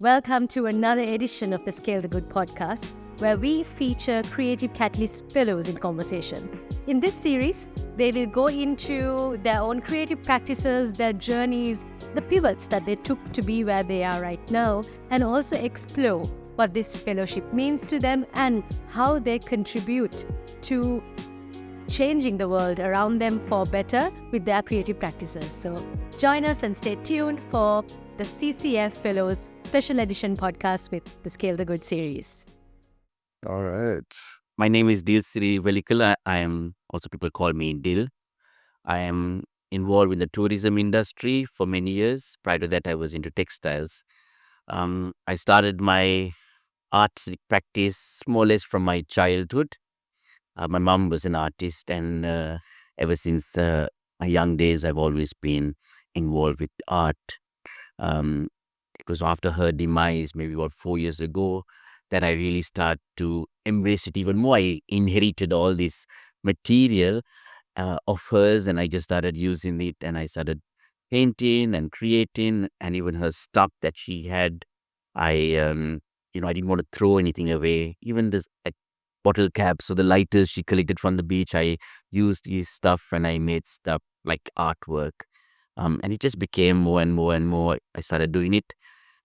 Welcome to another edition of the Scale the Good podcast, where we feature Creative Catalyst fellows in conversation. In this series, they will go into their own creative practices, their journeys, the pivots that they took to be where they are right now, and also explore what this fellowship means to them and how they contribute to changing the world around them for better with their creative practices. So join us and stay tuned for the CCF Fellows Special Edition podcast with the Scale the Good series. All right. My name is Dilsiri Velikal. I am also people call me Dil. I am involved in the tourism industry for many years. Prior to that, I was into textiles. I started my artistic practice more or less from my childhood. My mom was an artist, and ever since my young days, I've always been involved with art. Um, it was after her demise, maybe about 4 years ago, that I really started to embrace it even more. I inherited all this material of hers, and I just started using it, and I started painting and creating, and even her stuff that she had. I didn't want to throw anything away. Even this bottle caps or the lighters she collected from the beach, I used these stuff and I made stuff like artwork. And it just became more and more and more. I started doing it.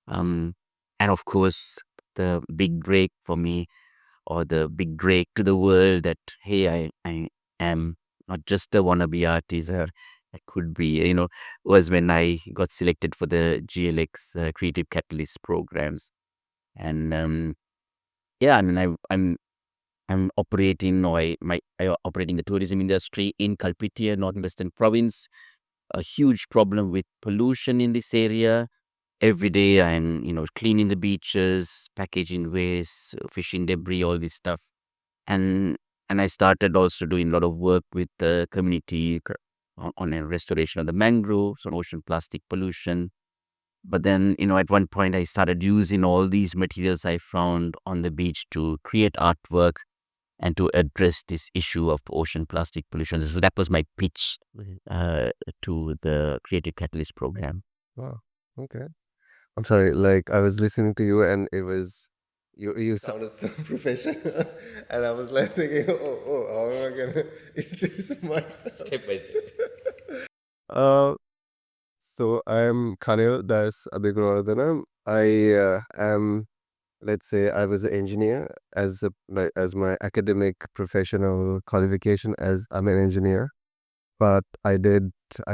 Um, and of course, the big break for me, or the big break to the world, that hey, I am not just a wannabe artist, or I could be, was when I got selected for the GLX Creative Catalyst programs. And yeah, I mean, I'm operating, or I operate in the tourism industry in Kalpitia, Northwestern Province. A huge problem with pollution in this area. Every day I'm, cleaning the beaches, packaging waste, fishing debris, all this stuff. And I started also doing a lot of work with the community on a restoration of the mangroves, on ocean plastic pollution. But then, at one point I started using all these materials I found on the beach to create artwork and to address this issue of ocean plastic pollution. So that was my pitch to the Creative Catalyst program. Wow. Okay. I'm sorry. Like I was listening to you, and it was you sounded so professional, and I was like thinking, how am I gonna introduce myself? Step by step. Uh, so I'm Kanil. That's Abhigrodhanam. I am. Let's say I was an engineer as my academic professional qualification as I'm an engineer. But I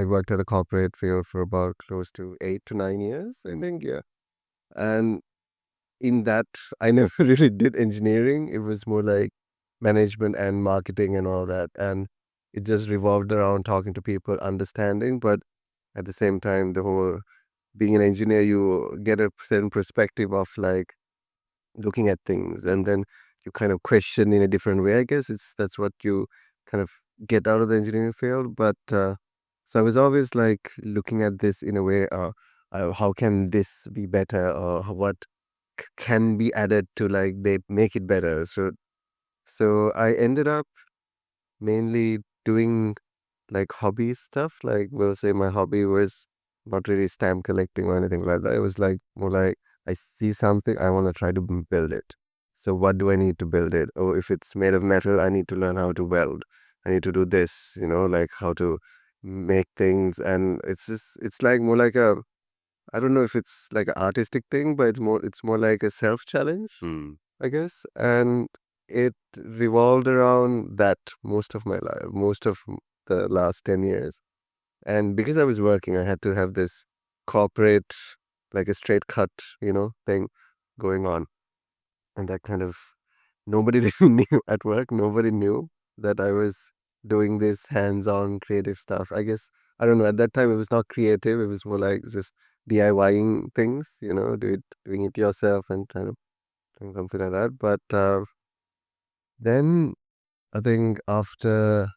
worked at a corporate field for about close to 8 to 9 years, I think, yeah. And in that, I never really did engineering. It was more like management and marketing and all that. And it just revolved around talking to people, understanding. But at the same time, the whole being an engineer, you get a certain perspective of like looking at things, and then you kind of question in a different way. I guess that's what you kind of get out of the engineering field. But so I was always like looking at this in a way, how can this be better, or what can be added to like they make it better. So I ended up mainly doing like hobby stuff. Like we'll say my hobby was not really stamp collecting or anything like that. It was like more like I see something, I want to try to build it. So what do I need to build it? Oh, if it's made of metal, I need to learn how to weld. I need to do this, like how to make things. And it's like more like I don't know if it's like an artistic thing, but it's more like a self challenge, Hmm. I guess. And it revolved around that most of my life, most of the last 10 years. And because I was working, I had to have this corporate, like a straight cut, thing going on. And that kind of, nobody really knew at work. Nobody knew that I was doing this hands-on creative stuff. I guess, I don't know, at that time it was not creative. It was more like just DIYing things, doing it yourself and kind of doing something like that. But then I think after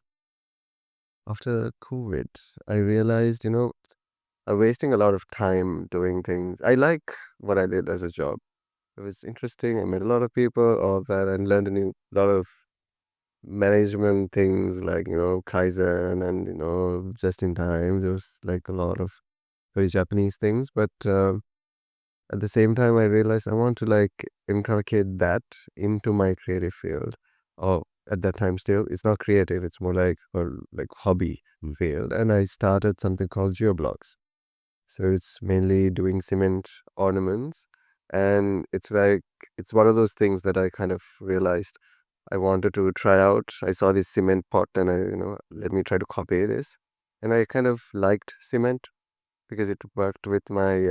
COVID, I realized, I'm wasting a lot of time doing things. I like what I did as a job. It was interesting. I met a lot of people, all that, and learned lot of management things like, Kaizen and, just in time. There was like a lot of very Japanese things. But at the same time, I realized I want to like inculcate that into my creative field. Or at that time, still, it's not creative; it's more like or like hobby field. And I started something called geoblocks. So it's mainly doing cement ornaments, and it's one of those things that I kind of realized I wanted to try out. I saw this cement pot, and let me try to copy this, and I kind of liked cement because it worked with my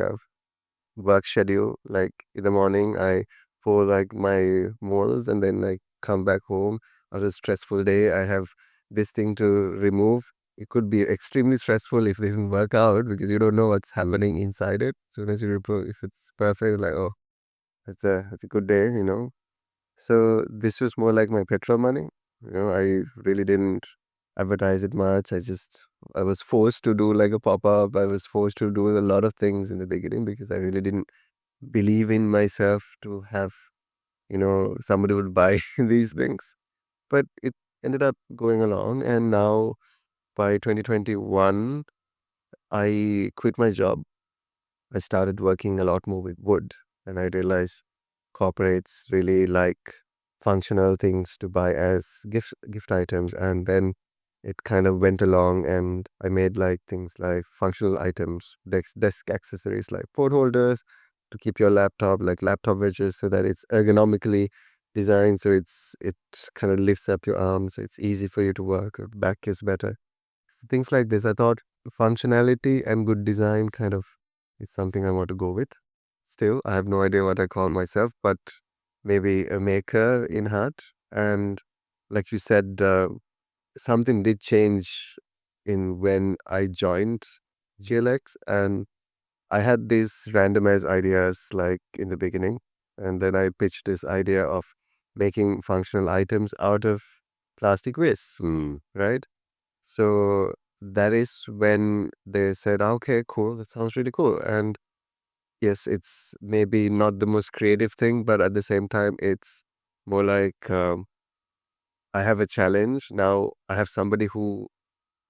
work schedule. Like in the morning, I pour like my molds and then like come back home after a stressful day. I have this thing to remove. It could be extremely stressful if they didn't work out because you don't know what's happening inside it. As soon as you remove, if it's perfect, like oh, that's a good day. So this was more like my petrol money. I really didn't advertise it much. I was forced to do like a pop up. I was forced to do a lot of things in the beginning because I really didn't believe in myself to have, somebody would buy these things. But it ended up going along. And now by 2021, I quit my job. I started working a lot more with wood. And I realized corporates really like functional things to buy as gift items. And then it kind of went along and I made like things like functional items, desk accessories like phone holders to keep your laptop, like laptop wedges, so that it's ergonomically designed, so it kind of lifts up your arms, so it's easy for you to work. Your back is better. So things like this. I thought functionality and good design kind of is something I want to go with. Still, I have no idea what I call myself, but maybe a maker in heart. And like you said, something did change in when I joined GLX, and I had these randomized ideas like in the beginning, and then I pitched this idea of making functional items out of plastic waste, right? So that is when they said, okay, cool, that sounds really cool. And yes, it's maybe not the most creative thing, but at the same time, it's more like I have a challenge. Now I have somebody who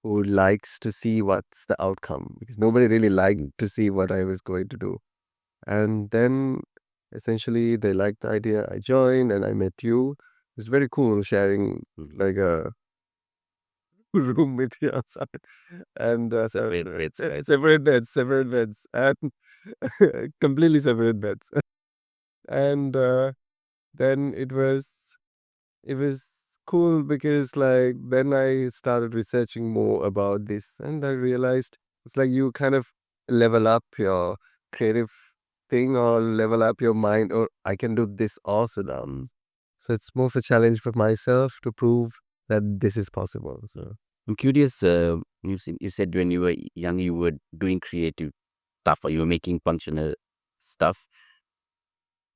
likes to see what's the outcome because nobody really liked to see what I was going to do. And then essentially they liked the idea. I joined and I met you. It's very cool sharing like a room with you outside. And separate beds, and completely separate beds. And then it was cool because like then I started researching more about this and I realized it's like you kind of level up your creative thing or level up your mind or I can do this also now. So it's more of a challenge for myself to prove that this is possible. So I'm curious. You said when you were young, you were doing creative stuff, or you were making functional stuff.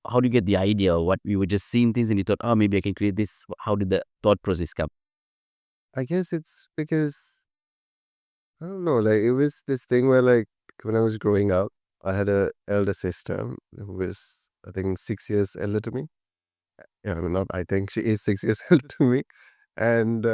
How do you get the idea? Or what you were just seeing things and you thought, oh, maybe I can create this. How did the thought process come? I guess it's because I don't know, like it was this thing where like when I was growing up, I had a elder sister who was I think 6 years elder to me. Yeah, I mean, not I think she is 6 years older to me. And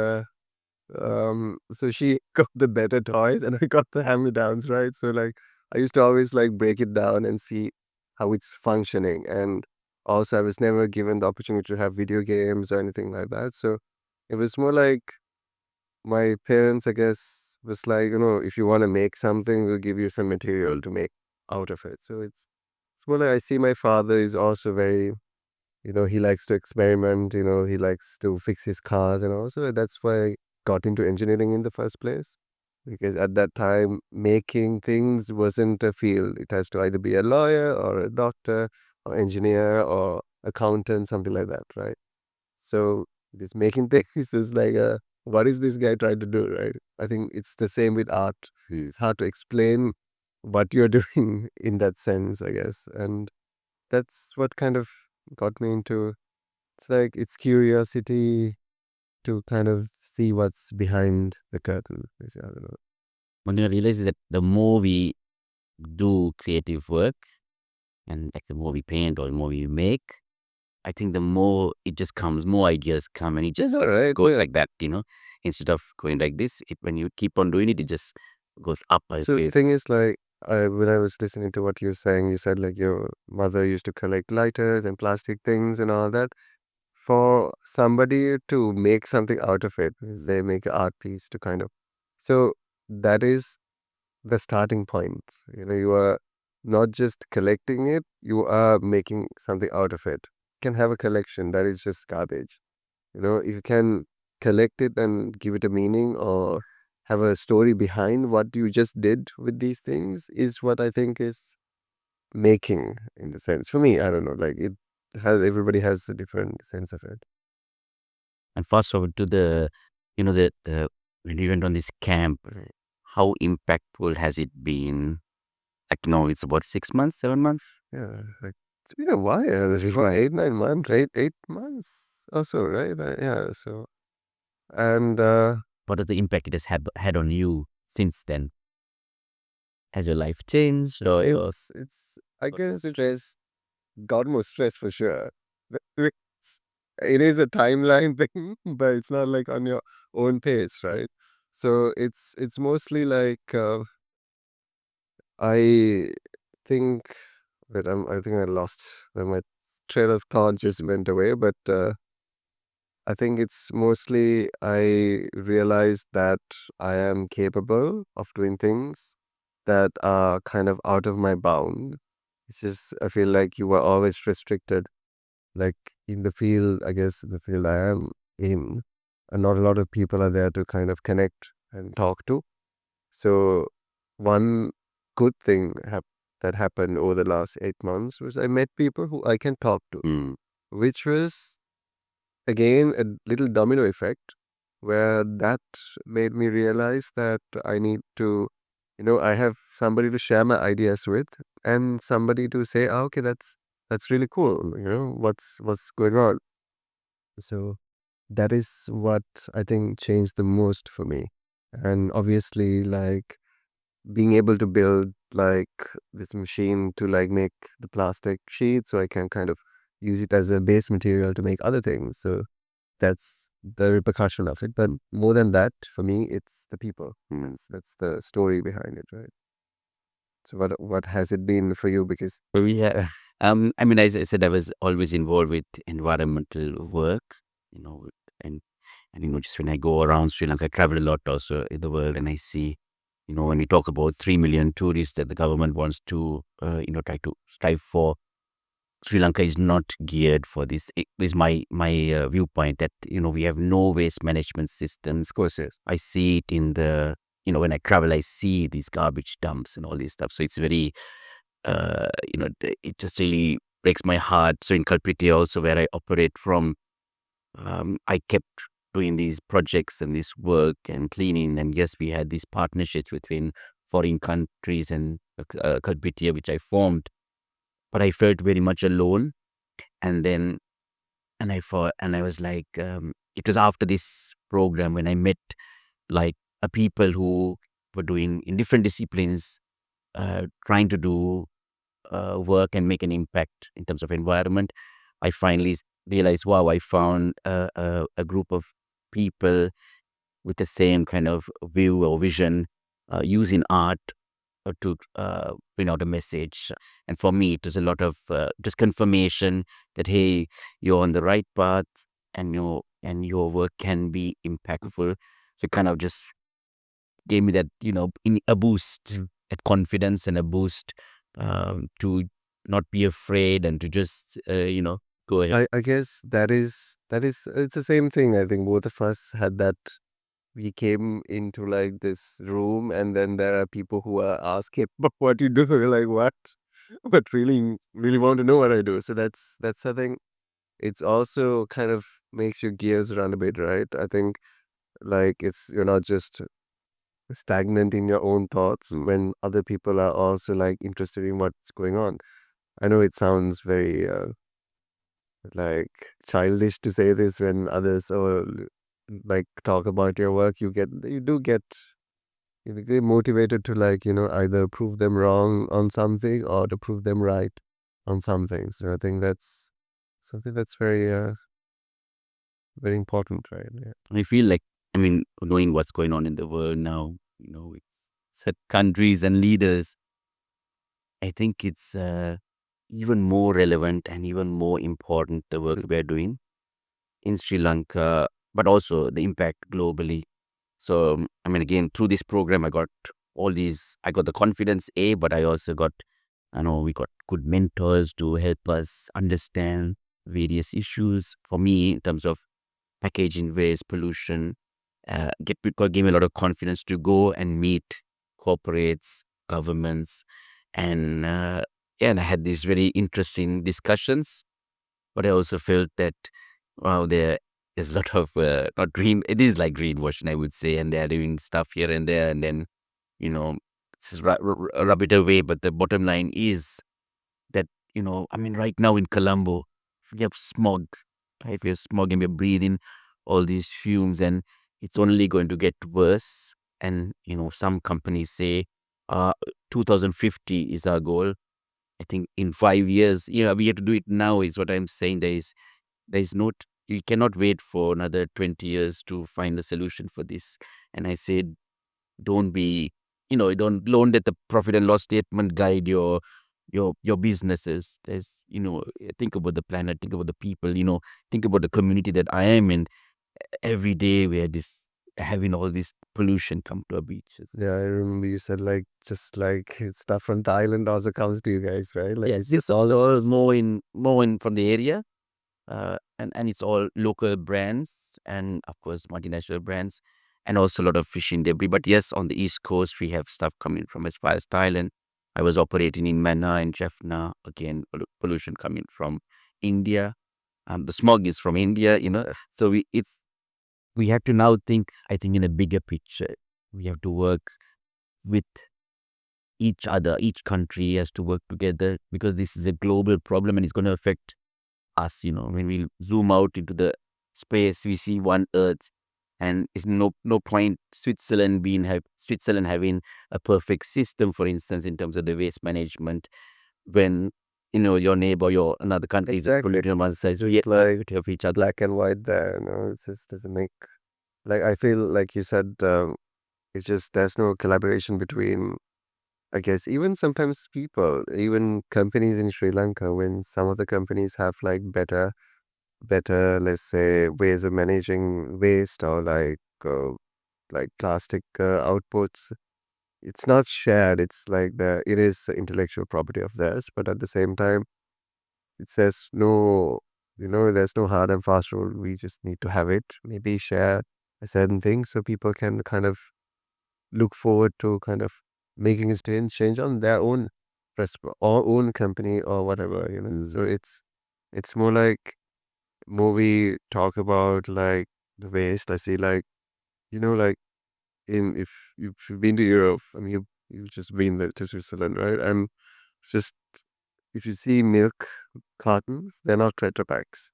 so she got the better toys and I got the hand-me-downs, right? So like I used to always like break it down and see how it's functioning. And also I was never given the opportunity to have video games or anything like that. So it was more like my parents, I guess, was like, if you want to make something, we'll give you some material to make out of it. So it's more like I see my father is also very, he likes to experiment, he likes to fix his cars and also that's why I got into engineering in the first place. Because at that time, making things wasn't a field. It has to either be a lawyer or a doctor or engineer or accountant, something like that, right? So this making things is like what is this guy trying to do, right? I think it's the same with art. It's hard to explain what you're doing in that sense, I guess. And that's what kind of got me into it's like it's curiosity to kind of see what's behind the curtain. I don't know. One thing I realized is that the more we do creative work and like the more we paint or the more we make, I think the more it just comes, more ideas come and it just all right, go like that. Instead of going like this, when you keep on doing it, it just goes up. So the thing is like when I was listening to what you were saying, you said like your mother used to collect lighters and plastic things and all that. For somebody to make something out of it, they make an art piece to kind of. So that is the starting point. You are not just collecting it, you are making something out of it. You can have a collection that is just garbage. If you can collect it and give it a meaning or have a story behind what you just did with these things is what I think is making in the sense. For me, I don't know, like everybody has a different sense of it. And fast forward to the when you went on this camp, Right. how impactful has it been? Like, it's about 6 months, 7 months. Yeah, like it's been a while. It's been what, 8, 9 months, 8 months or so, right? Yeah. So and What is the impact it has had on you since then? Has your life changed, or it's I guess it has got more stress for sure. It is a timeline thing, but it's not like on your own pace, right? So it's mostly like I think I think I lost where my trail of thought just went away, but I think it's mostly I realized that I am capable of doing things that are kind of out of my bound. It's just I feel like you were always restricted, like in the field, I guess the field I am in, and not a lot of people are there to kind of connect and talk to. So one good thing that happened over the last 8 months was I met people who I can talk to, mm, which was again a little domino effect where that made me realize that I need to, I have somebody to share my ideas with and somebody to say, "Ah, okay, that's really cool. What's going on." So that is what I think changed the most for me. And obviously, like being able to build like this machine to like make the plastic sheet so I can kind of use it as a base material to make other things. So that's the repercussion of it. But more than that, for me, it's the people. That's the story behind it, right? So what has it been for you? Because but I mean, as I said, I was always involved with environmental work, and just when I go around Sri Lanka, I travel a lot also in the world, and I see, when we talk about 3 million tourists that the government wants to, try to strive for, Sri Lanka is not geared for this. It is my viewpoint that we have no waste management systems. of course, yes. I see it in the when I travel, I see these garbage dumps and all this stuff. So it's very it just really breaks my heart. So in Kalpiti also, where I operate from, I kept doing these projects and this work and cleaning. And yes, we had these partnerships between foreign countries and Kalpiti, which I formed. But I felt very much alone. And then, and I was like, it was after this program when I met like people who were doing in different disciplines, trying to do work and make an impact in terms of environment. I finally realized, wow, I found a group of people with the same kind of view or vision, using art to bring out a message. And for me, it was a lot of just confirmation that, hey, you're on the right path, and your work can be impactful. So it kind of just gave me that, a boost, at confidence, and a boost to not be afraid and to just, go ahead. I guess that is it's the same thing. I think both of us had that. We came into like this room and then there are people who are asking about what you do. We're like, what? But really want to know what I do. So that's I think it's also kind of makes your gears run a bit, right? I think like you're not just stagnant in your own thoughts when other people are also like interested in what's going on. I know it sounds very like childish to say this when others or like talk about your work. You get motivated to like either prove them wrong on something or to prove them right on something. So I think that's something that's very important, right? Yeah. I feel like, knowing what's going on in the world now, with set countries and leaders. I think it's even more relevant and even more important, the work we're doing in Sri Lanka, but also the impact globally. So, I mean, again, through this program, I got the confidence, but I also got, we got good mentors to help us understand various issues. For me, in terms of packaging waste, pollution, gave me a lot of confidence to go and meet corporates, governments, and yeah, and I had these very interesting discussions. But I also felt that wow, there is a lot of not green. It is like greenwashing, I would say, and they are doing stuff here and there, and then you know, rub it away. But the bottom line is that I mean, right now in Colombo, we have smog, right? We have smog, and we're breathing all these fumes, and it's only going to get worse. And some companies say, uh, 2050 is our goal. I think in 5 years, we have to do it now. Is what I'm saying. There is no, you cannot wait for another 20 years to find a solution for this. And I said, don't be, don't let the profit and loss statement guide your businesses. Think about the planet, think about the people, think about the community that I am in. Every day we are having all this pollution come to our beaches. Yeah, I remember you said like just like stuff from Thailand also comes to you guys, right? Like Yes, it's this just all more in from the area. And it's all local brands and of course multinational brands, and also a lot of fishing debris. But yes, on the east coast we have stuff coming from as far as Thailand. I was operating in Manna and Jaffna, again pollution coming from India. The smog is from India, so we have to now think, I think, in a bigger picture. We have to work with each other. Each country has to work together because this is a global problem and it's going to affect us. When we zoom out into the space, we see one Earth, and it's no point Switzerland having a perfect system, for instance, in terms of the waste management, when your neighbor, your another country is exactly polluting on one side. So just yeah, like to help each other. black and white there. It just doesn't make like I feel like you said. It's just there's no collaboration between. I guess even sometimes people, even companies in Sri Lanka, when some of the companies have like better, let's say, ways of managing waste or like plastic outputs. It's not shared. It's like it is intellectual property of theirs, but at the same time, it says no. There's no hard and fast rule. We just need to have it. Maybe share a certain thing so people can kind of look forward to kind of making a change on their own or own company or whatever. So it's more like more we talk about like the waste. I see like like in if you've been to Europe, I mean you've just been there to Switzerland, right? And just if you see milk cartons, they're not Tetra Packs.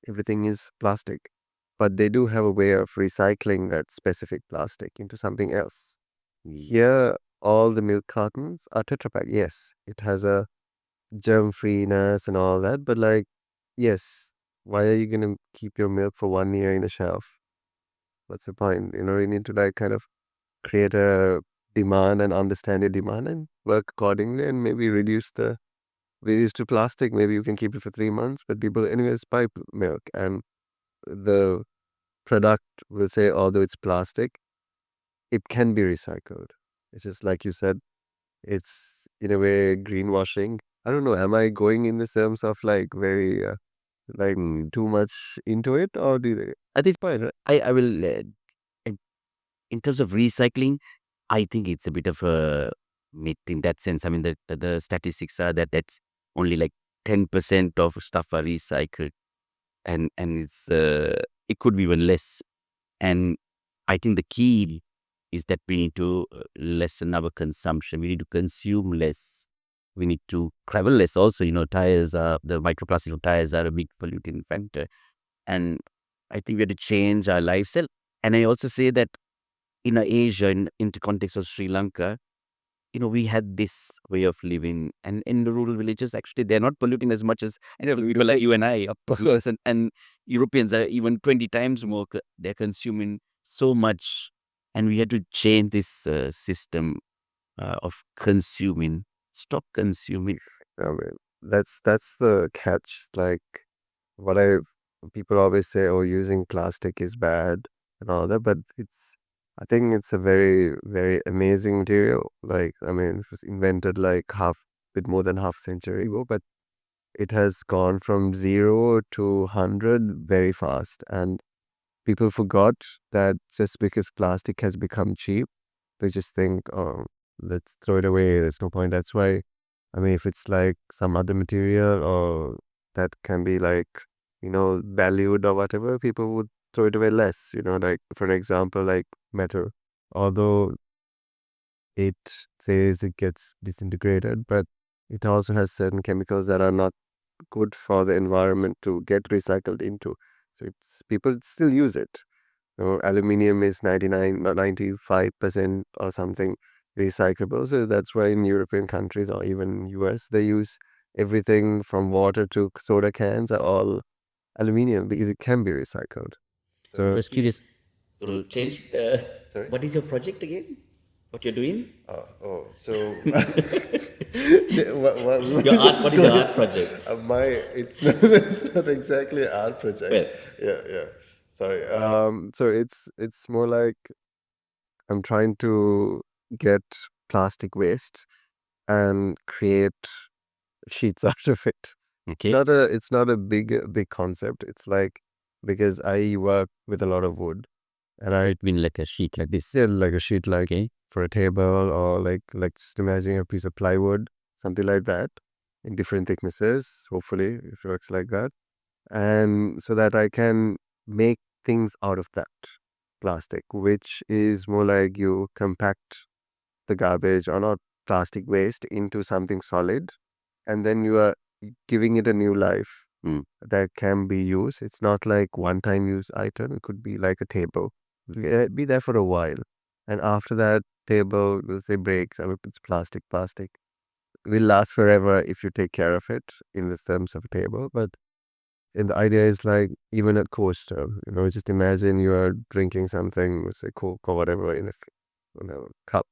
Everything is plastic. But they do have a way of recycling that specific plastic into something else. Here, all the milk cartons are Tetra Pak. Yes, it has a germ freeness and all that, but like, yes, why are you gonna keep your milk for 1 year in a shelf? What's the point? You need to like kind of create a demand and understand your demand and work accordingly and maybe reduce to plastic. Maybe you can keep it for 3 months, but people anyways buy milk and the product will say, although it's plastic, it can be recycled. It's just like you said, it's in a way greenwashing. I don't know. Am I going in the terms of like very like too much into it, or do they? At this point, I will, in in terms of recycling, I think it's a bit of a myth in that sense. I mean, the statistics are that's only like 10% of stuff are recycled, and it could be even less. And I think the key is that we need to lessen our consumption. We need to consume less. We need to travel less. Also, the microplastics of tires are a big polluting factor, and I think we have to change our lifestyle. And I also say that in Asia, in the context of Sri Lanka, we had this way of living, and in the rural villages, actually, they're not polluting as much as people like you and I, of course, and Europeans are even 20 times more. They're consuming so much, and we had to change this system of consuming. Stop consuming. I mean, that's the catch. Like what people always say, oh, using plastic is bad and all that, but I think it's a very, very amazing material. Like, I mean, it was invented like bit more than half a century ago, but it has gone from 0 to 100 very fast. And people forgot that just because plastic has become cheap, they just think, oh, let's throw it away. There's no point. That's why, I mean, if it's like some other material or that can be like, valued or whatever, people would throw it away less, like for an example, like metal. Although it says it gets disintegrated, but it also has certain chemicals that are not good for the environment to get recycled into. So people still use it. Aluminium is 99 or 95% or something recyclable. So that's why in European countries or even US, they use everything from water to soda cans are all aluminium because it can be recycled. I So, was curious. To change the. sorry? What is your project again? What you're doing? So what Your art. is What is your going? art project? It's not exactly an art project. Well, Yeah. Sorry. So it's more like I'm trying to get plastic waste and create sheets out of it. okay. It's not a big concept. It's like because I work with a lot of wood and I It mean like a sheet like this. yeah, like a sheet like Okay. for a table or like just imagine a piece of plywood, something like that, in different thicknesses. Hopefully, it works like that, and so that I can make things out of that plastic, which is more like you compact the garbage or not plastic waste into something solid, and then you are giving it a new life Mm. that can be used. It's not like one-time use item. It could be like a table. Be there for a while, and after that table, we'll say breaks. I mean, it's plastic will last forever if you take care of it in the terms of a table. But and the idea is like even a coaster. Just imagine you are drinking something, let's say Coke or whatever, in a cup,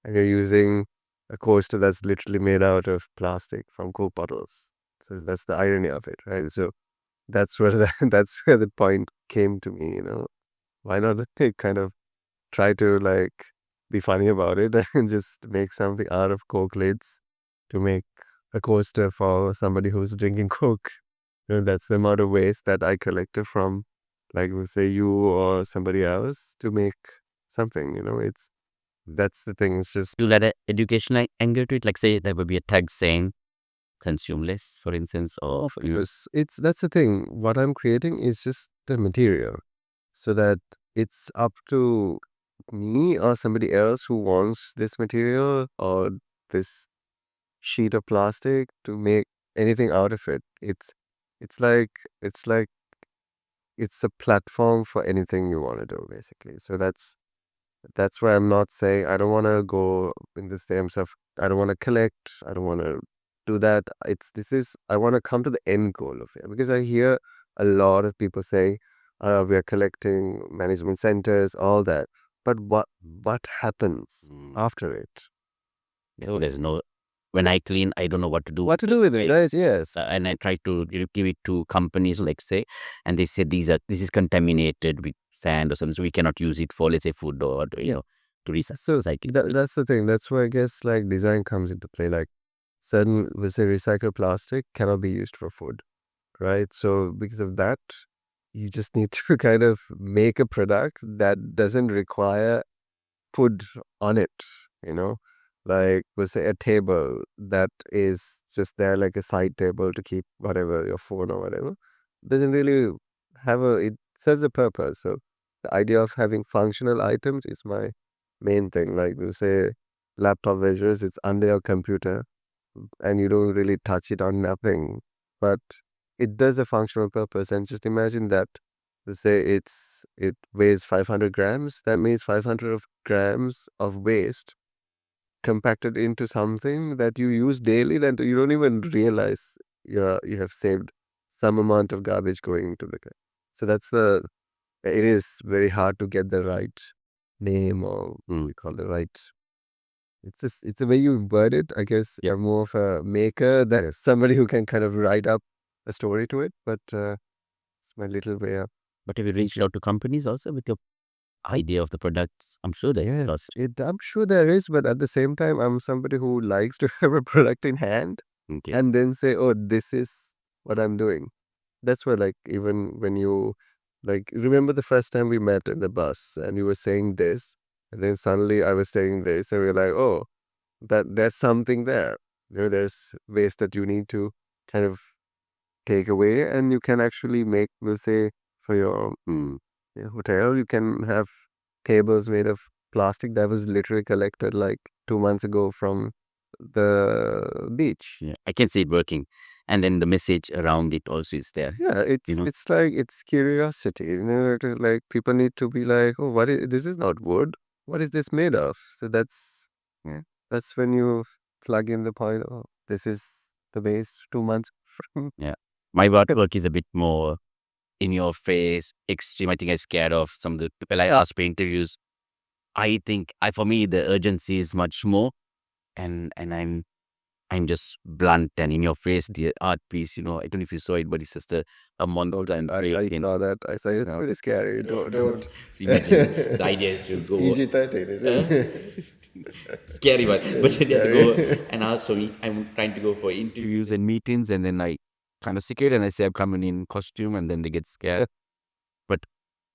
and you're using a coaster that's literally made out of plastic from Coke bottles. So that's the irony of it, right? So that's where that's where the point came to me. Why not kind of try to like be funny about it and just make something out of Coke lids to make a coaster for somebody who's drinking Coke. That's the amount of waste that I collected from, like, we'll say you or somebody else to make something. That's the thing. It's just To let an educational angle to it, like say there would be a tag saying consume less, for instance, or that's the thing. What I'm creating is just the material, so that it's up to me or somebody else who wants this material or this sheet of plastic to make anything out of it. It's like it's like it's a platform for anything you want to do, basically. So that's why I'm not saying I don't want to go in the terms of I don't want to collect. I don't want to do that. I want to come to the end goal of it because I hear a lot of people say we are collecting management centers, all that. But what happens after it? there's no. When I clean, I don't know what to do. What to do with it, guys? Yes. And I try to give it to companies, like say, and they say this is contaminated with sand or something, so we cannot use it for, let's say, food or to recycle. That's the thing. That's where I guess like design comes into play. Like certain, let's say, recycled plastic cannot be used for food, right? So because of that, you just need to kind of make a product that doesn't require food on it, you know? Like, we'll say a table that is just there like a side table to keep whatever, your phone or whatever, doesn't really it serves a purpose. So the idea of having functional items is my main thing. Like, we'll say laptop visuals, it's under your computer and you don't really touch it on nothing, but it does a functional purpose. And just imagine that, let's say it weighs 500 grams. That means 500 of grams of waste compacted into something that you use daily that you don't even realize you have saved some amount of garbage going into the so it is very hard to get the right name or we call the right it's the way you word it. I guess you're more of a maker than somebody who can kind of write up a story to it. But it's my little way of. But have you reached out to companies also with your idea of the products? I'm sure there's lots. I'm sure there is, but at the same time, I'm somebody who likes to have a product in hand Okay. and then say, "Oh, this is what I'm doing." That's why, like, even when you, like, remember the first time we met in the bus and you were saying this, and then suddenly I was saying this, and we are like, "Oh, there's something there." There's ways that you need to kind of take away, and you can actually make, we'll say, for your hotel, you can have tables made of plastic that was literally collected like 2 months ago from the beach. Yeah, I can see it working, and then the message around it also is there. Yeah, You know, it's like it's curiosity. Like people need to be like, oh, what is this? Is not wood. What is this made of? So yeah, that's when you plug in the point. Oh, this is the base 2 months from. yeah. My work is a bit more in your face, extreme. I think I'm scared of some of the people I ask for interviews. I think for me the urgency is much more, and I'm just blunt and in your face. The art piece, I don't know if you saw it, but it's just a monolith and I saw that. I say it's pretty scary. Don't. So imagine the idea is to go PG-13, isn't it? scary one, but then you have to go Scary. and ask for. I'm trying to go for interviews and meetings, and then I kind of secure it and I say I'm coming in costume, and then they get scared. But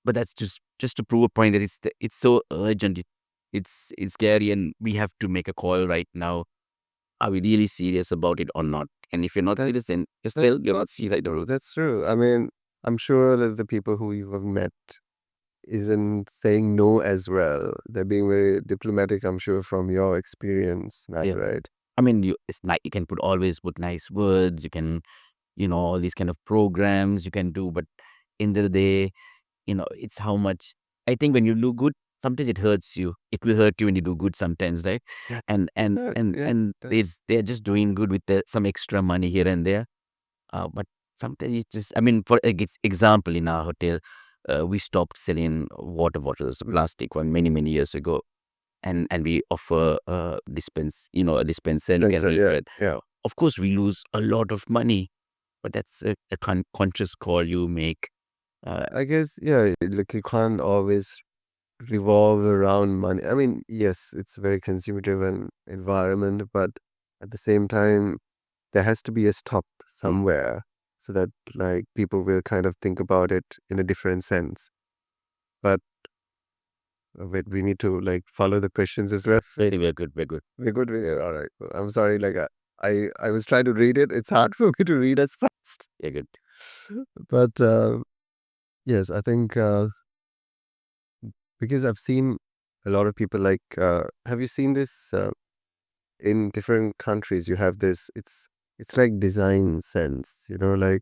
but that's just to prove a point that it's so urgent. It's scary, and we have to make a call right now. Are we really serious about it or not? And if you're not That- serious, then you're not serious. I don't know. That's true. I mean, I'm sure that the people who you have met isn't saying no as well. They're being very diplomatic, I'm sure, from your experience, Yeah. right? I mean, it's nice. You can always put nice words. You can, all these kind of programs you can do. But end of the day, it's how much. I think when you do good, sometimes it hurts you. It will hurt you when you do good sometimes, right? Yeah. And and Yeah, and yeah, and that's they're just doing good with some extra money here and there. But sometimes it's just. I mean, for example, in our hotel, we stopped selling water bottles, plastic one many years ago, and we offer a dispenser. And so, yeah, yeah. of course, we lose a lot of money, but that's a conscious call you make. I guess, yeah, like you can't always revolve around money. I mean, yes, it's a very consumer-driven environment, but at the same time, there has to be a stop somewhere so that like people will kind of think about it in a different sense. But wait, we need to like follow the questions as well. Very good, very good. We're good. All right. Well, I'm sorry. Like I was trying to read it. It's hard for me to read as fast. Yeah, good. But yes, I think because I've seen a lot of people like. Have you seen this in different countries? You have this. It's like design sense. Like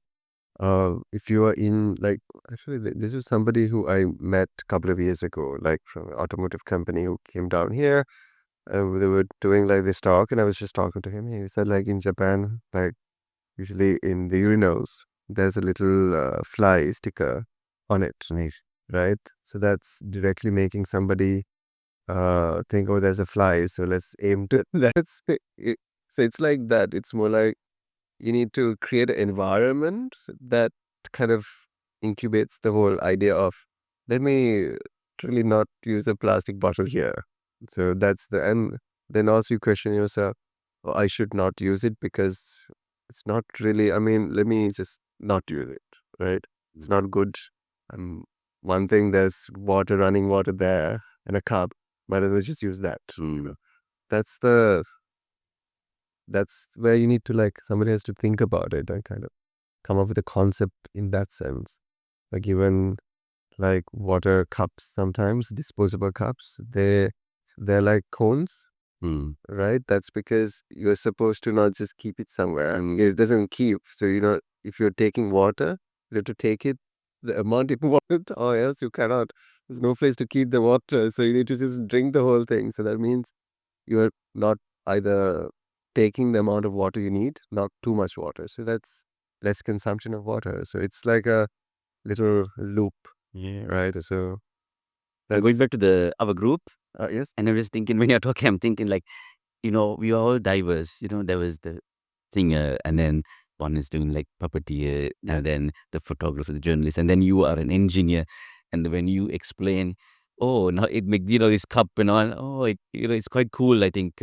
if you are in like actually this is somebody who I met a couple of years ago, like from an automotive company who came down here. They were doing like this talk, and I was just talking to him. He said like in Japan, like usually in the urinals, there's a little fly sticker on it, right? So that's directly making somebody think, oh, there's a fly, so let's aim to that's it. So it's like that. It's more like you need to create an environment that kind of incubates the whole idea of let me really not use a plastic bottle here. So that's and then also you question yourself, oh, I should not use it because it's not really, I mean, let me just not use it, right? It's not good. Um, one thing, there's running water there and a cup, might as well just use that. That's that's where you need to like somebody has to think about it and kind of come up with a concept in that sense. Like even like water cups, sometimes disposable cups, they're like cones, right? That's because you're supposed to not just keep it somewhere. I mean, it doesn't keep. So if you're taking water, you have to take it the amount you want it, or else you cannot. There's no place to keep the water, so you need to just drink the whole thing. So that means you're not either taking the amount of water you need, not too much water. So that's less consumption of water. So it's like a little loop, Yes. right? So Going back to our group, Yes. And I was thinking, when you're talking, I'm thinking like, we are all diverse. There was the singer, and then one is doing like puppeteer, and then the photographer, the journalist, and then you are an engineer. And when you explain, oh, now it makes, this cup and all, oh, it's quite cool. I think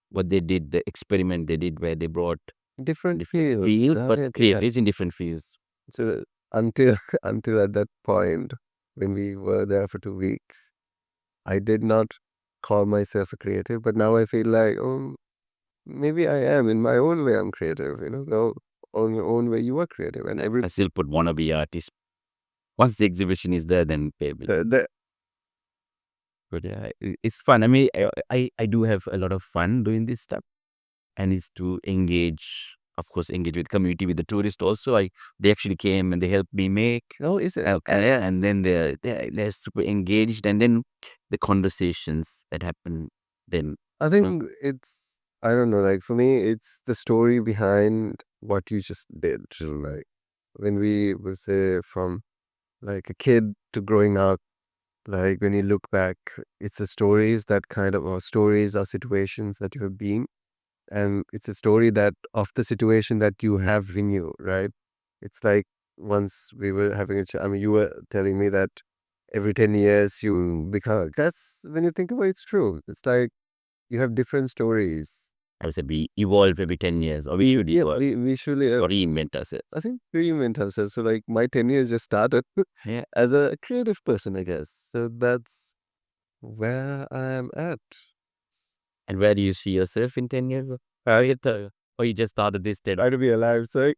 what they did, the experiment they did where they brought Different different fields. fields, but Yeah. creatives in different fields. So until until at that point, when we were there for 2 weeks, I did not call myself a creative, but now I feel like, oh, maybe I am in my own way. I'm creative. No, on your own way, you are creative, and I still put wannabe artist. Once the exhibition is there, then pay bill. the But yeah, it's fun. I mean, I do have a lot of fun doing this stuff, and it's to engage, of course, engage with community, with the tourists also. They actually came and they helped me make. oh, is it? Yeah, and then they're super engaged, and then the conversations that happen. Then I think it's, I don't know, like for me, it's the story behind what you just did. So, like when we would say from like a kid to growing up, like when you look back, it's the stories that kind of, or stories or situations that you have been. And it's a story that of the situation that you have in you, right? It's like once we were having I mean, you were telling me that every 10 years you become, that's when you think about it, it's true. It's like you have different stories. I would say we evolve every 10 years, or we should Yeah, evolve we surely, or reinvent ourselves. I think reinvent ourselves. So like my 10 years just started Yeah. as a creative person, I guess. So that's where I am at. And where do you see yourself in 10 years? Or you just started this 10? Try to be alive. So,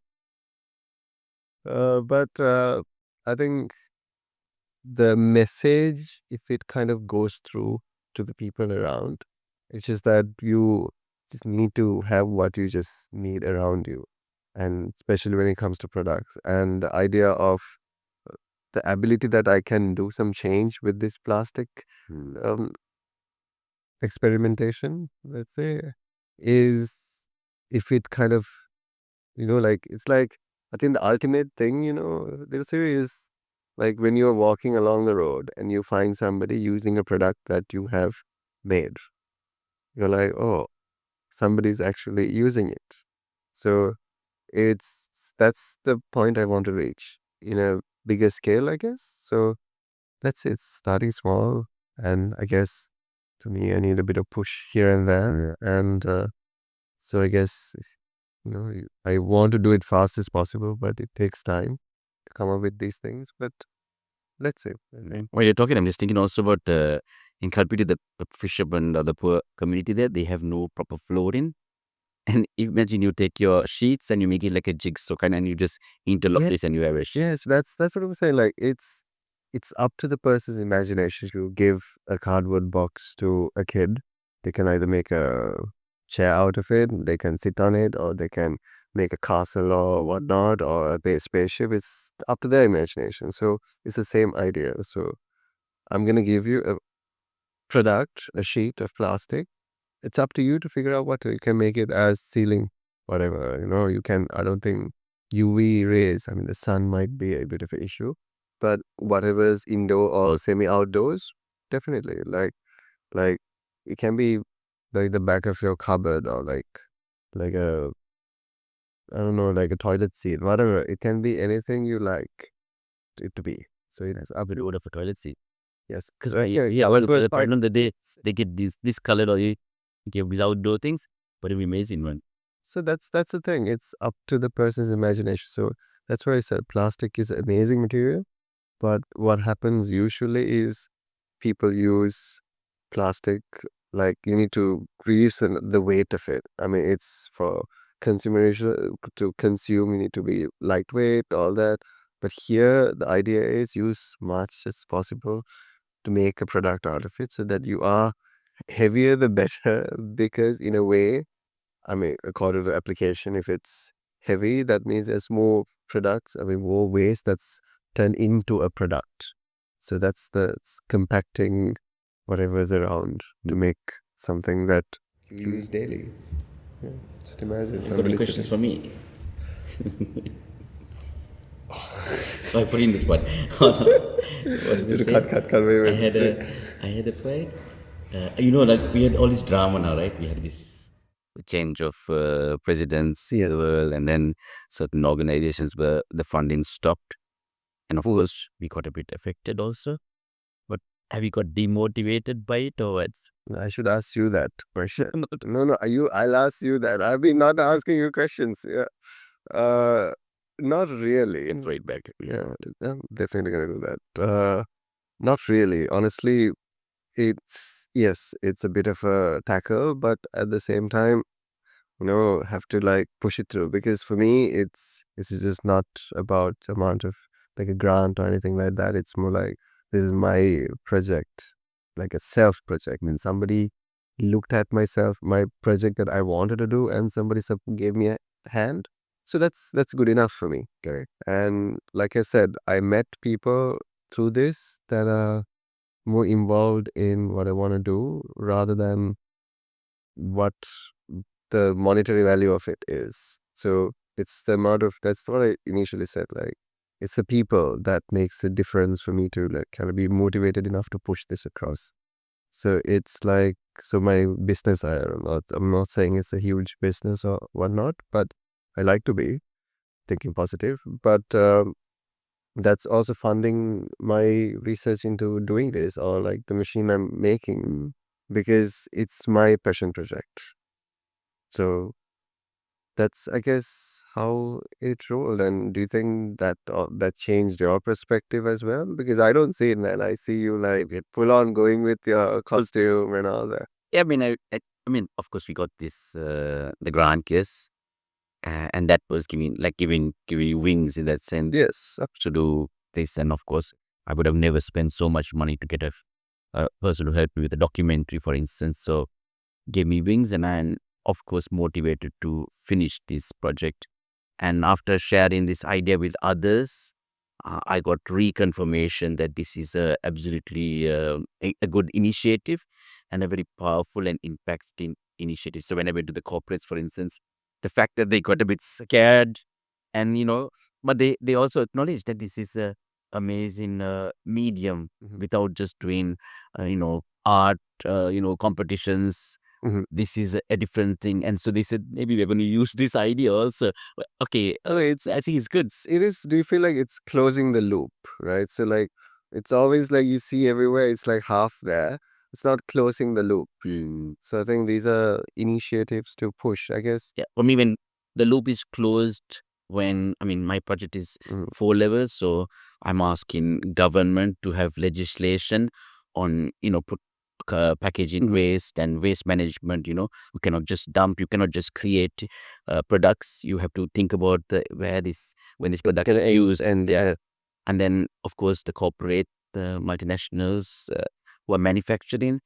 but I think the message, if it kind of goes through to the people around, it's just that you just need to have what you just need around you. And especially when it comes to products, and the idea of the ability that I can do some change with this plastic um, experimentation, let's say, is if it kind of, like, it's like, I think the ultimate thing, the series is like when you're walking along the road and you find somebody using a product that you have made. You're like, oh, somebody's actually using it. So that's the point I want to reach in a bigger scale, I guess. So that's it, starting small. And I guess to me, I need a bit of push here and there. And so I guess, I want to do it fast as possible, but it takes time to come up with these things. But let's see. While you're talking, I'm just thinking also about in Kalpiti, the fishermen or the poor community there, they have no proper flooring. And imagine you take your sheets and you make it like a jigsaw kind, and you just interlock Yeah. this and you have a sheet. Yes, that's what I'm saying. Like it's up to the person's imagination to give a cardboard box to a kid. They can either make a chair out of it, they can sit on it, or they can make a castle or whatnot, or a spaceship. It's up to their imagination. So it's the same idea. So I'm gonna give you a product, a sheet of plastic. It's up to you to figure out what you can make it as ceiling, whatever. You can, I don't think UV rays, I mean, the sun might be a bit of an issue, but whatever's indoor or semi outdoors, definitely. Like it can be like the back of your cupboard, or like a, I don't know, like a toilet seat, whatever. It can be anything you like it to be. So it's up The to, order for toilet seat. yes. Because well, for the problem that they get this color, or you give these outdoor things, but it'll be amazing one. So that's the thing. It's up to the person's imagination. So that's why I said plastic is an amazing material. But what happens usually is people use plastic, like you need to reduce the weight of it. I mean, it's for consumerism, to consume, you need to be lightweight, all that. But here the idea is use much as possible to make a product out of it, so that you are heavier the better, because in a way, I mean, according to the application, if it's heavy, that means there's more products, I mean, more waste that's turned into a product. So that's it's compacting whatever's around to make something that you use daily. Yeah. Just imagine somebody questions for sitting. me. So I put in this one. What did you say? Cut, wait. I had a point. Like we had all this drama now, right? We had this change of presidents in the world, and then certain organizations were the funding stopped, and of course we got a bit affected also. But have you got demotivated by it or what? I should ask you that question. No, I'll ask you that. I've been not asking you questions. Yeah. Uh, Not really. Right back. Yeah, I'm definitely gonna do that. Not really. Honestly, it's a bit of a tackle, but at the same time, have to like push it through, because for me it's just not about amount of like a grant or anything like that. It's more like this is my project, like a self project. I mean, somebody looked at my project that I wanted to do, and somebody gave me a hand. So that's good enough for me. Okay. And like I said, I met people through this that are more involved in what I want to do rather than what the monetary value of it is. So it's the amount of, that's what I initially said, like it's the people that makes the difference for me to like kind of be motivated enough to push this across. So it's like, so my business, I'm not saying it's a huge business or whatnot, but I like to be thinking positive. But that's also funding my research into doing this, or like the machine I'm making, because it's my passion project. So that's, I guess, how it rolled. And do you think that that changed your perspective as well? Because I don't see it, man. I see you like full on going with your costume and all that. Yeah, I mean, of course, we got this the grant, yes, and that was giving you wings in that sense. Yes. To do this, and of course, I would have never spent so much money to get a person to help me with a documentary, for instance. So gave me wings, and I'm of course motivated to finish this project. And after sharing this idea with others, I got reconfirmation that this is absolutely a good initiative and a very powerful and impacting initiative. So when I went to the corporates, for instance, the fact that they got a bit scared, and but they also acknowledge that this is a amazing medium Mhm. without just doing art competitions. Mhm. This is a different thing, and so they said maybe we're going to use this idea also. But okay, it's I think it's good. It is, do you feel like it's closing the loop, right? So like it's always like you see everywhere, it's like half there. It's not closing the loop. So I think these are initiatives to push, I guess. Yeah, for me, when the loop is closed, when I mean my project is Mhm. 4 levels, so I'm asking government to have legislation on put packaging Mhm. waste and waste management. You cannot just dump, you cannot just create products. You have to think about where this when this product is used, and then of course the corporate, the multinationals who are manufacturing,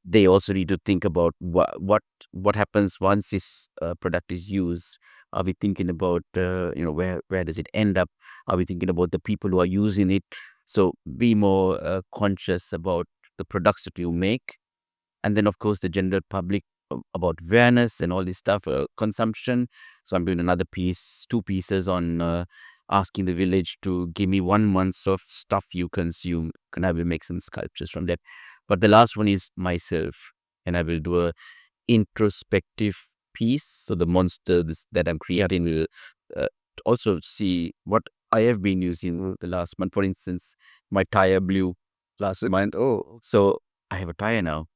they also need to think about what happens once this product is used. Are we thinking about where does it end up? Are we thinking about the people who are using it? So be more conscious about the products that you make, and then of course the general public, about awareness and all this stuff, consumption. So I'm doing another piece, 2 pieces on asking the village to give me 1 month of stuff you consume, and I will make some sculptures from that. But the last one is myself, and I will do a introspective piece. So the monster that I'm creating will uh, also see what I have been using the last month. For instance, my tire blew last month. Oh, So I have a tire now,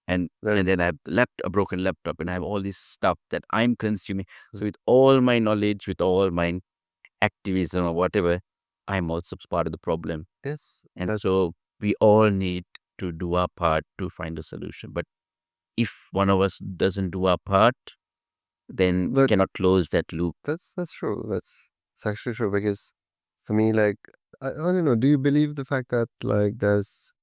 and that, then I have a broken laptop, and I have all this stuff that I'm consuming. So with all my knowledge, with all my activism or whatever, I'm also part of the problem. yes, And that, so we all need to do our part to find a solution. But if one of us doesn't do our part, then we but cannot close that loop. that's true. It's actually true, because for me, like, I don't know, do you believe the fact that like there's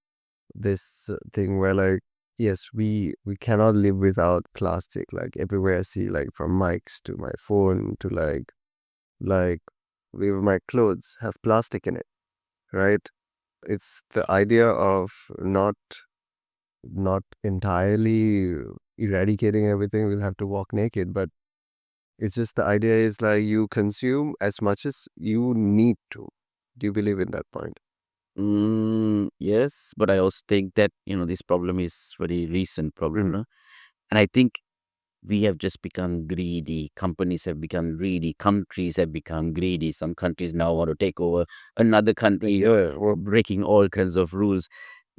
this thing where like, yes, we cannot live without plastic. Like everywhere I see, like from mics to my phone to like even my clothes have plastic in it, right? It's the idea of not entirely eradicating everything. We'll have to walk naked, but it's just the idea is like you consume as much as you need to. Do you believe in that point? Yes, but I also think that this problem is very recent problem, no? And I think we have just become greedy. Companies have become greedy. Countries have become greedy. Some countries now want to take over another country, or breaking all kinds of rules.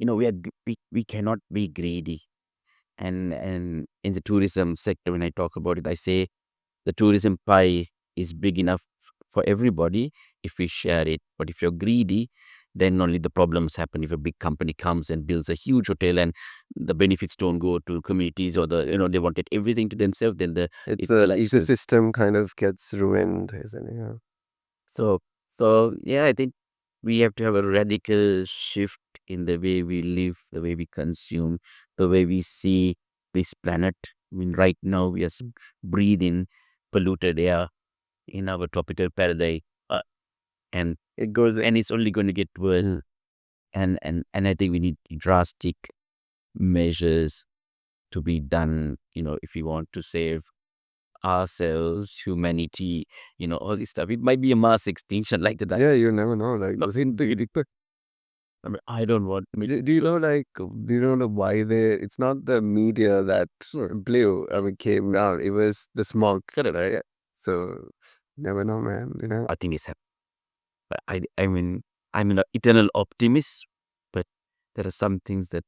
We cannot be greedy. And in the tourism sector, when I talk about it, I say the tourism pie is big enough for everybody if we share it. But if you're greedy, then only the problems happen. If a big company comes and builds a huge hotel and the benefits don't go to communities, or they wanted everything to themselves, then It's it a collapses. ecosystem kind of gets ruined, isn't it? Yeah. So yeah, I think we have to have a radical shift in the way we live, the way we consume, the way we see this planet. I mean, right now we are breathing polluted air in our tropical paradise, and it's only going to get worse. And I think we need drastic measures to be done. If we want to save ourselves, humanity, all this stuff. It might be a mass extinction like that. Yeah, you never know. Like, No, I mean, I don't want. do you know, like, do you know why it's not the media that blew, came down. It was the smog, Correct. right? So, never know, man. I think it's happening. But I'm an eternal optimist, but there are some things that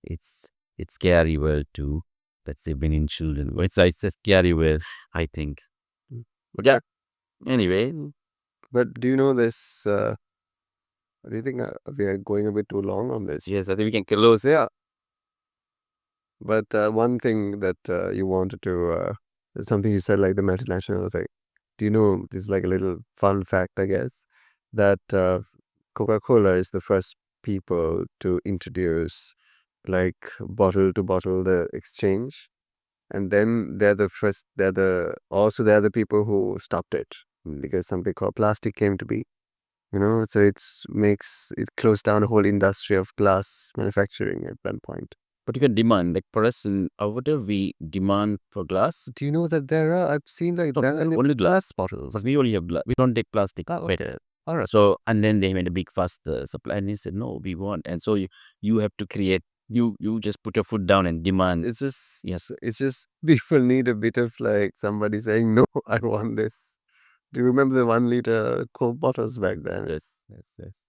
it's scary world too. Let's say when in children, it's a scary world, I think. But yeah, anyway, But do you know this? Do you think we are going a bit too long on this? yes, I think we can close. Yeah. But one thing that you wanted to, something you said, like the multinational thing. Do you know, this is like a little fun fact, I guess, that Coca-Cola is the first people to introduce like bottle to bottle the exchange. And then they're the people who stopped it because something called plastic came to be. So it closed down a whole industry of glass manufacturing at one point. But you can demand, like for us in whatever we demand for glass. Do you know that I've seen like No, there are only glass bottles. But we only have glass. We don't take plastic. okay. All right. So, and then they made a big fuss. The supply, and they said, no, we want. And so you have to create. You just put your foot down and demand. It's just Yes. it's just people need a bit of like somebody saying no, I want this. Do you remember the 1 liter Coke bottles back then? Yes.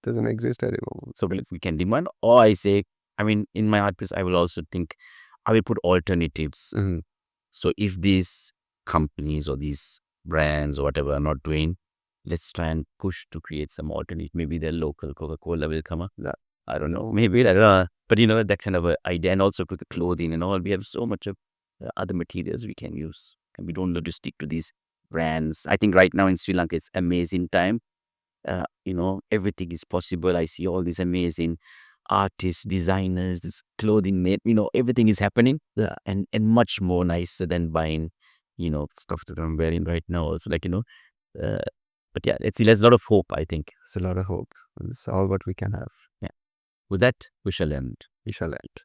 Doesn't exist anymore. So we can demand, or I say, I mean, in my art piece, I will also think, I will put alternatives. So if these companies or these brands or whatever are not doing, let's try and push to create some alternative. Maybe their local Coca-Cola will come up. I don't know. Maybe, I don't know. But that kind of a idea. And also to the clothing and all, we have so much of other materials we can use. And we don't have to stick to these brands. I think right now in Sri Lanka, it's amazing time. Everything is possible. I see all these amazing artists, designers, this clothing made, everything is happening. And much more nicer than buying, stuff that I'm wearing right now. Also, like, uh, but yeah, there's a lot of hope, I think. It's a lot of hope. It's all what we can have. Yeah. With that, we shall end. We shall end.